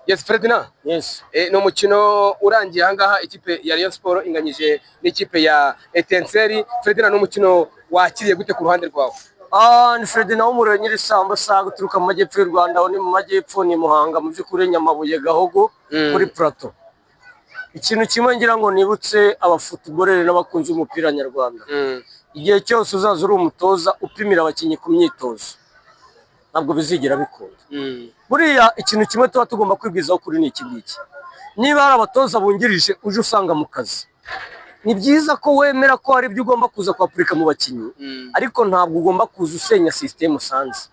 Yes Ferdinand. Yes. No mukino urangiye ahangaha ikipe ya Rayon Sport inganyije n'ikipe ya Etincelle. Ferdinand no mukino wakiriye gute ku ruhande rwawe? Ni Ferdinand w'umurenge nyirisambu saga turuka mu majyepfo y'u Rwanda, aho ni mu majyepfo ni Muhanga, mu by'ukuri Nyamabuye Gahogo kuri plateau. Ikintu kimwe ngira ngo nibutse abafutubolere n'abakunzi b'umupira nyarwanda. Igihe cyose uzaza uri umutoza upimira abakinnyi ku myitozo ntabwo bizigera bikunda. Buriya ikintu kimwe tuba tugomba kwibwizaho kuri ni iki ngiki: niba hari abatoza bungirije uje usanga mu kazi, ni byiza ko wemera ko hari ibyo ugomba kuza kwapurika mu bakinnyi, ariko ntabwo ugomba kuza usenya system usanze.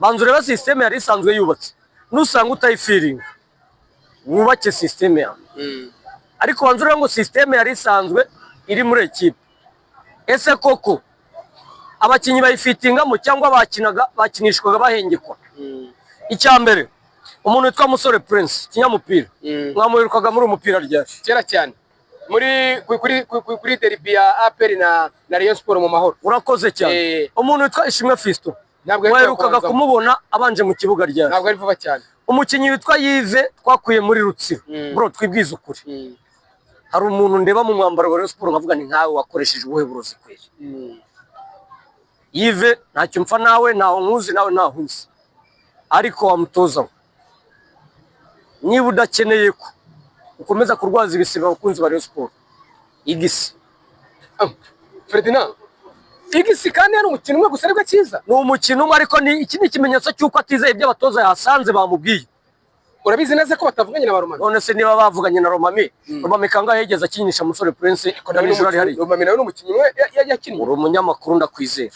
Banza ureba system yari isanzwe yubatse, nusanga utayifiringa wubake system yawe. Ariko banza ureba ngo system yari isanzwe iri muri ekipe, ese koko abakinnyi bayifitingamo cyangwa bakinishwaga bahengekwa? Icya mbere, umuntu witwa Musore Prince kinyamupira, mwamuherukaga muri umupira ryari? Kera cyane kuri derby ya APR na Rayon Sport mu mahoro. Urakoze cyane. Umuntu witwa Ishimwe Fiston, mwaherukaga kumubona abanje mu kibuga ryari? Ntabwo ari vuba cyane. Umukinnyi witwa Yves twakuye muri Rutsiro, bro twibwiza ukuri, hari umuntu ndeba mu mwambaro wa Rayon Sport nkavuga ni nkawe wakoresheje ubuhe burozi kweli? Yves ntacyo mpfa nawe, ntaho nkuzi nawe ntaho nzi, ariko wamutoza we, niba udakeneye ko ukomeza kurwaza ibisiba abakunzi ba Rayon Sport, igisi. Ferdinand, igisi kandi ari umukino umwe gusa ariko cyiza. Ni umukino umwe, ariko iki ni ikimenyetso cy'uko atizeye ibyo abatoza yasanze bamubwiye. Urabizi neza ko batavuganye na Romami? None se niba bavuganye na Romami, Romami kangahe yigeze akinisha Musore Prince? Romami nawe n'umukinnyi we yakinnye. Uri umunyamakuru ndakwizera.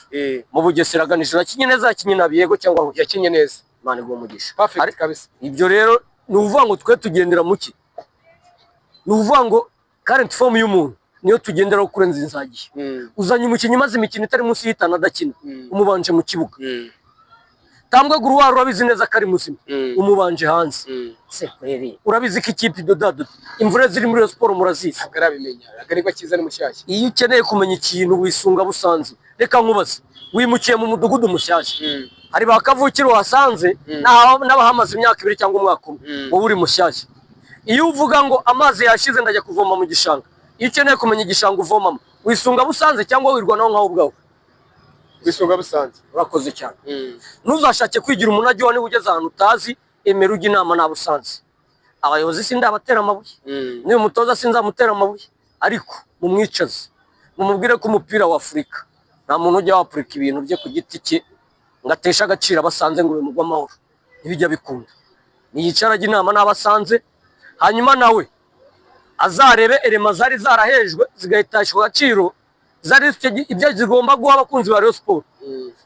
Mu Bugesera aganije yakinnye neza, yakinnye na Biyego cyangwa yakinnye neza. Imana iguhe umugisha. Perfect kabisa. Ibyo rero ni uvuga ngo twe tugendera muki, ni uvuga ngo current form y'umuntu niyo tugenderaho kurenza inzagiye. Uzanye umukinnyi maze imikino itari munsi y'itanu adakina, umubanje mu kibuga. Tambwe Guruwari urabizi neza ko ari muzima, umubanje hanze. Se kweri urabizi ko ikipe idodado imvure ziri muri Rayon Sport murazizi. Agarabimenya agarigwa cyiza ni mushyashya. Iyo ukeneye kumenya ikintu wisunga busanzwe, reka nkubaze, wimukiye mu mudugudu mushyashya, hari bakavukira wasanze n'abahamaze imyaka 2 cyangwa umwaka umwe, wowe uri mushyashya. Iyo uvuga ngo amazi yashize ndajya kuvoma mu gishanga, iyo ukeneye kumenya igishanga uvomamo, wisunga busanze cyangwa wirwanaho nkaho ubwawe? Wisunga busanze. Urakoze cyane. Ntuzashake kwigira umunajyi wa niba ugeze ahantu utazi, emera ujya inama na busanze. Abayobozi sindabatera amabuye, niyo mutoza sinzamutera amabuye, ariko mumwicaze mumubwire ko umupira wa Afurika nta muntu ujya wapurika ibintu bye ku giti cye ngatesha agaciro abasanze ngo bimugwa amahoro, ntibijya bikunda. Niyicara ajya inama n'abasanze, hanyuma nawe azarebe elema zari zarahejwe zigahitashwa agaciro, zari ibyo zigomba guha abakunzi ba Rayon Sport.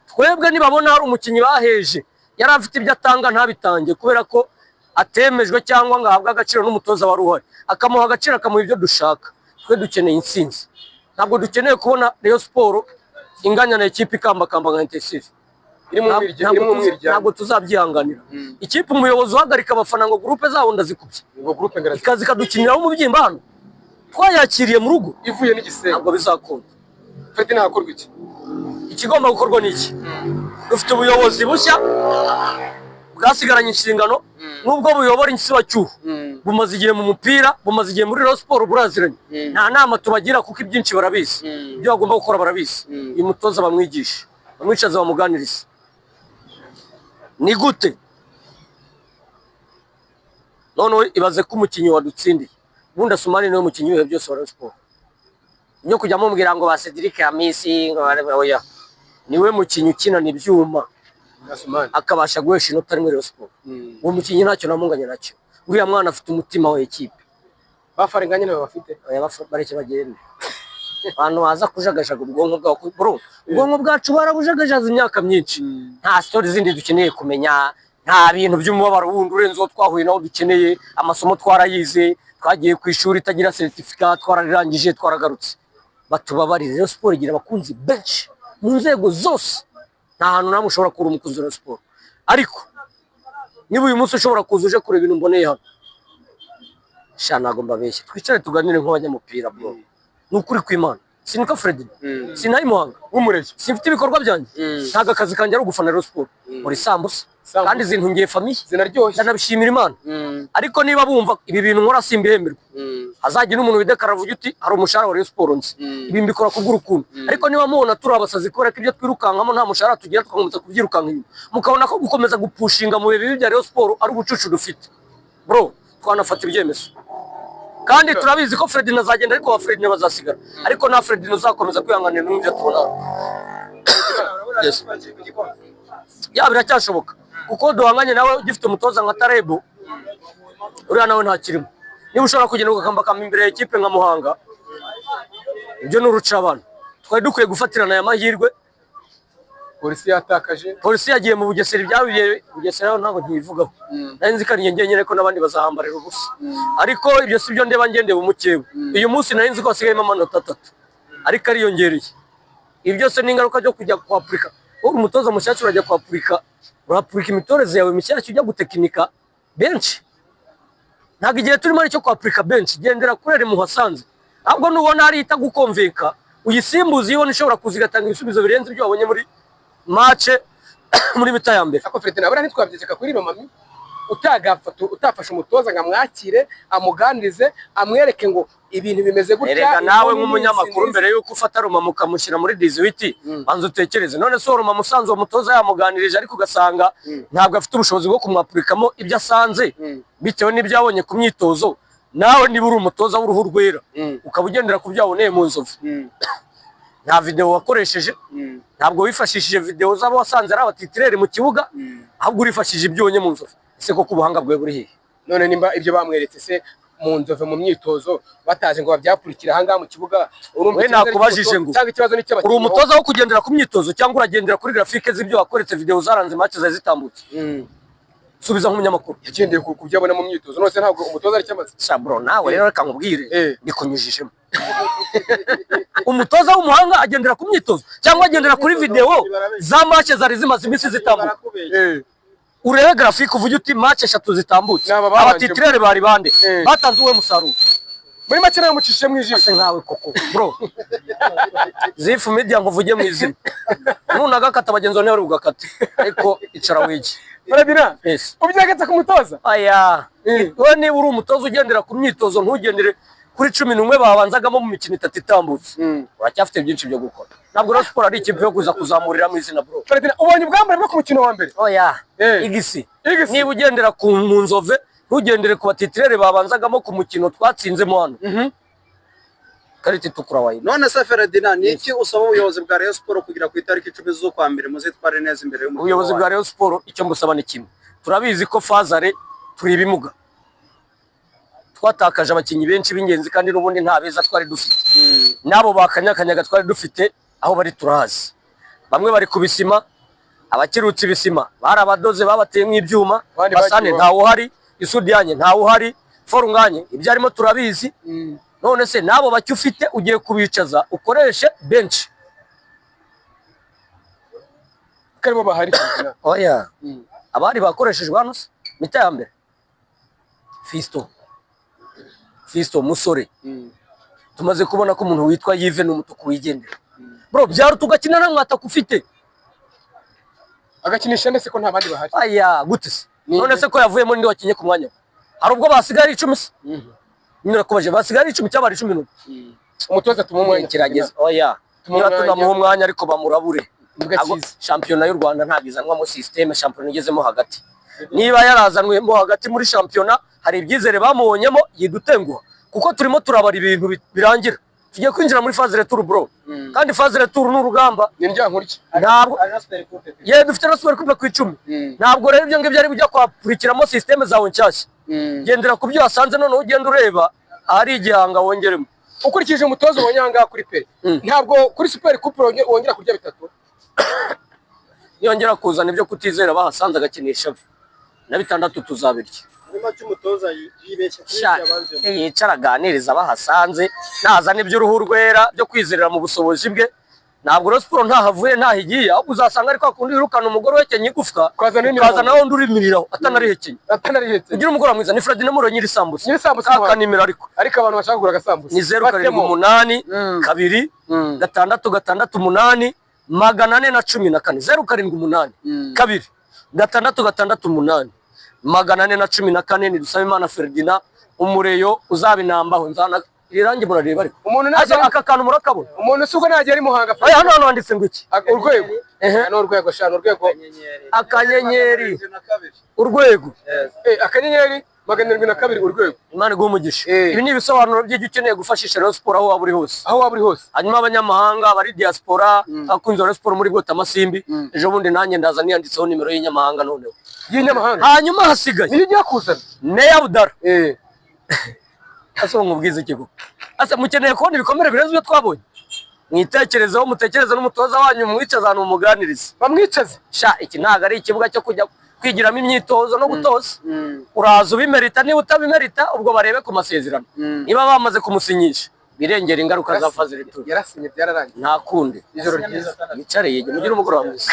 Twebwe nibabona hari umukinnyi baheje yari afite ibyo atanga ntabitange kubera ko atemejwe cyangwa ngo ahabwe agaciro n'umutoza wari uhari, akamuha agaciro akamuha ibyo dushaka. Twe dukeneye intsinzi, ntabwo dukeneye kubona Rayon Sport inganya na ikipe ikambakamba nka Etincelle. Ntabwo tuzabyihanganira. Ikipe umuyobozi uhagarika abafana ngo groupe zabo ndazikubye, ikazi kadukiniraho umubyimba hano twayakiriye mu rugo ivuye n'igisenge, ntabwo bizakunda. Ferdinand hakorwa iki? Ikigomba gukorwa n'iki? Dufite ubuyobozi bushya bwasigaranye inshingano, nubwo buyobora insibacyuho, bumaze igihe mu mupira, bumaze igihe muri Rayon Sport buraziranye. Nta nama tubagira kuko ibyinshi barabizi, ibyo bagomba gukora barabizi. Uyu mutoza bamwigisha, bamwicaza bamuganiriza. Ni gute none ibaze ko umukinnyi wadutsindiye ubundi Asumani niwe mukinnyi w'ibihe byose wa Rayon Sport, nyo kujya mubwira ngo ba Cedric Hamisi ngo oya, niwe mukinnyi ukinana ibyuma Asumani akabasha guhesha inota rimwe Rayon Sport. Uwo mukinnyi ntacyo namunganya nacyo. Uriya mwana afite umutima wa ekipe. Bafarenganye nawe bafite bareke bagende. Abantu baza kujagajaga ubwonko bwawe, bro ubwonko bwacu barabujagajaza imyaka myinshi. Nta story zindi dukeneye kumenya, nta bintu by'umubabaro wundi urenze uwo twahuye nawo dukeneye. Amasomo twarayize, twagiye ku ishuri itagira certificate, twararangije twaragarutse. Batubabarire, Rayon Sport igira abakunzi benshi mu nzego zose, nta hantu namwe ushobora kura umukunzi wa Rayon Sport. Ariko niba uyu munsi ushobora kuza uje kureba ibintu mboneye hano, sha ntago mbabeshye, twicare tuganire nk'abanyamupira bro. Nukuri kw'Imana sinika Fred sinayi Muhanga w'umurezi simfite ibikorwa byanjye ntago akazi kanjye ari ugufana Rayon Sport muri sambusa kandi zintungiye famiye zinaryoshye ndanabishimira Imana ariko niba bumva ibi bintu nkora simbihemberwa hazagira umuntu widekara avuga uti hari umushahara wa Rayon Sport nzi ibi mbikora kubw'urukundo ariko niba mubona turi abasazi kubera ko ibyo twirukankamo nta mushahara tugira tugakomeza kubyirukanka inyuma mukabona ko gukomeza gupushinga mu bibi bya Rayon Sport ari ubucucu dufite bro twanafata ibyemezo kandi turabizi ko Fred nazagenda ariko wa Fred bazasigara ariko na Fred uzakomeza kwihanganira n'ibyo tubona ya biracyashoboka kuko duhanganye nawe ugifite umutoza nka Tarebo uriya nawe nta kirimo niba ushobora kugenda ugakambakamba imbere y'ikipe nka Muhanga ibyo n'uruca abantu twari dukwiye gufatirana aya mahirwe polisi yatakaje polisi yagiye mu Bugesera ibyabiye Bugesera ntabwo ntibivugaho nari nzi ko ari ngenye ko n'abandi bazahambarira ubusa ariko ibyo si byo ndeba ngendeye umukewe uyu munsi nari nzi ko hasigayemo amanota 3 ariko ariyongereye ibi byose ni ingaruka byo kujya kwa Afurika uri umutoza mushyashya urajya kwa Afurika urapurika imitoreze yawe mishyashya ujya gutekinika benshi ntabwo igihe turimo ari cyo kwa Afurika benshi gendera kurere mu hasanze ahubwo nubona ari itagukomveka uyisimbuza iyo ishobora kuzigatanga ibisubizo birenze ibyo wabonye muri match muri bita ya mbere ako Fred nabura ntitwabyekeka kuri Romami utafasha umutoza ngamwakire amuganirize amwereke ngo ibintu bimeze gutya erega nawe nk'umunyamakuru mbere yuko ufata Romami ukamushyira muri 18 banza utekereze none so Romami musanze uwo mutoza yamuganirije ariko ugasanga ntabwo afite ubushobozi bwo kumwapurikamo ibyo asanze bitewe n'ibyo yabonye ku myitozo nawe niba uri umutoza w'uruhu rwera ukaba ugendera ku byaboneye mu nzovu nta video wakoresheje ntabwo wifashishije video zabo wasanze ari abatitirere mu kibuga ahubwo urifashishije ibyonye mu nzovu ese koko ubuhanga bwe buri hehe none nimba ibyo bamweretse se mu nzove mu myitozo bataje ngo babyapurikira hanga mu kibuga urumva nakubajije ngo cyangwa ikibazo ni cy'abakinnyi uri umutoza wo kugendera ku myitozo cyangwa uragendera kuri graphique z'ibyo wakoretse video zaranze match zaje zitambutse subiza nk'umunyamakuru yagendeye ku byo abona mu myitozo none ntabwo umutoza ari cyamaze sabro nawe rero reka nkubwire bikunyujijemo umutoza w'umuhanga agendera ku myitozo cyangwa agendera kuri video za match zari zimaze iminsi zitambuka urebe graphique uvuge uti match 3 zitambutse abatitirere bari bande batanze uwe musaruro muri make nayo mucishije mu ijisho nkawe koko bro zifu media ngo uvuge mu izina nunagakata bagenzo nawe ugakata ariko icara wigi Baradina yes ubyagetse ku mutoza aya we niba uri umutoza ugendera ku myitozo ntugendere kuri 11 babanzagamo mu mikino 3 itambutse uracyafite byinshi byo gukora ntabwo Rayon Sport ari ikipe yo kuza kuzamurira mu izina bro Baradina ubonye ubwambare bwo ku mukino wa mbere oya igisi niba ugendera ku nzove ntugendere ku batitirere babanzagamo ku mukino twatsinzemo hano karite tukura wayi none se Ferdinand niki usaba ubuyobozi bwa Rayon Sport kugira ku itariki 10 zo kwa mbere muzitware neza imbere y'umukino ubuyobozi bwa Rayon Sport icyo mbusaba ni kimwe turabizi ko Fazare turi bimuga twatakaje abakinnyi benshi b'ingenzi kandi n'ubundi nta beza twari dufite nabo bakanyakanyaga twari dufite aho bari turahazi bamwe bari kubisima abakirutse ibisima barabadoze babateye nk'ibyuma basane ntawo uhari Isudiyanye ntawo uhari Forunganye ibyo arimo turabizi none se nabo bacyo ufite ugiye kubicaza ukoreshe bench karimo bahari oya abari bakoreshejwe hano mita ya mbere Fisto musore tumaze kubona ko umuntu witwa Yves n'umutuku wigendera bro byaro tugakina na mwata kufite agakinisha ndetse ko nta bandi bahari aya gute se none se ko yavuyemo ndi wakinye ku mwanya hari ubwo basigara 10 se nyina kubaje basigara 10 cyabari 10 umutoza tumumwanya kirageze oya niba tunamuha umwanya ariko bamurabure shampiyona y'u Rwanda ntabizanwa mu systeme shampiyona igezemo hagati niba yarazanwemo hagati muri shampiyona hari ibyizere bamubonyemo yidutenguha kuko turimo turabara ibintu birangira tugiye kwinjira muri phase retour bro kandi phase retour n'urugamba n'indyankuriki ntabwo dufite na super coupe ku 10 ntabwo rero ibyo ngibyo ari bujya kwakurikiramo systeme zawe nshyashya gendera ku byo wasanze none ugenda ureba ari igihanga wongeremo ukurikije umutozo wonyanga kuri pe ntabwo kuri super coupe wongera kurya bitatu yongera kuzana ibyo kutizera bahasanze agakinisha na 6 tuzabirya nyuma cy'umutoza yibeshye kuri yabanze yicara aganiriza bahasanze nazana iby'uruhu rwera byo kwizerera mu bushobozi bwe ntabwo Rayon Sport ntahavuye ntahigiye ahubwo uzasanga ariko akundi wirukana umugore wekenye igufwa ukaza nawe undi urimiriraho atanarihekenya ugira umugoroba mwiza. Ni Freddy Namuro nyiri sambusa akanimero ariko abantu bashaka kugura agasambusa ni 078 2 6 6 8 414 078 2 6 6 8 414 ni Dusabimana Ferdinand umureyo uzabinambaho nzana irangi murareba ariko umuntu naje aka kantu murakabona umuntu suko nagiye ari Muhanga aya hano handitse ngo iki urwego n'urwego shano urwego akanyenyeri urwego akanyenyeri 702 urwego Imana igumugisha. Ibi ni ibisobanuro by'icyo ukeneye gufashisha Rayon Sport aho waba uri hose hanyuma abanyamahanga abari diaspora akunze Rayon Sport muri Gota Masimbi ejo bundi nanjye ndaza niyanditseho nimero y'inyamahanga noneho hanyuma hasigaye niyo ujya kuzana Neya Budara asonga ubwiza ikigo asa mukeneye kubona ibikomere birenze ibyo twabonye mwitekerezeho mutekereze n'umutoza wanyu mwicaza ahantu muganirize bamwicaze sha iki ntago ari ikibuga cyo kujya kwigiramo imyitozo no gutoza uraza ubimerita niba utabimerita ubwo barebe ku masezerano niba bamaze kumusinyisha birengera ingaruka za fazil tour yarasinye byararangiye nta kundi ijoro ryiza yicare yige mugire umugoroba mwiza.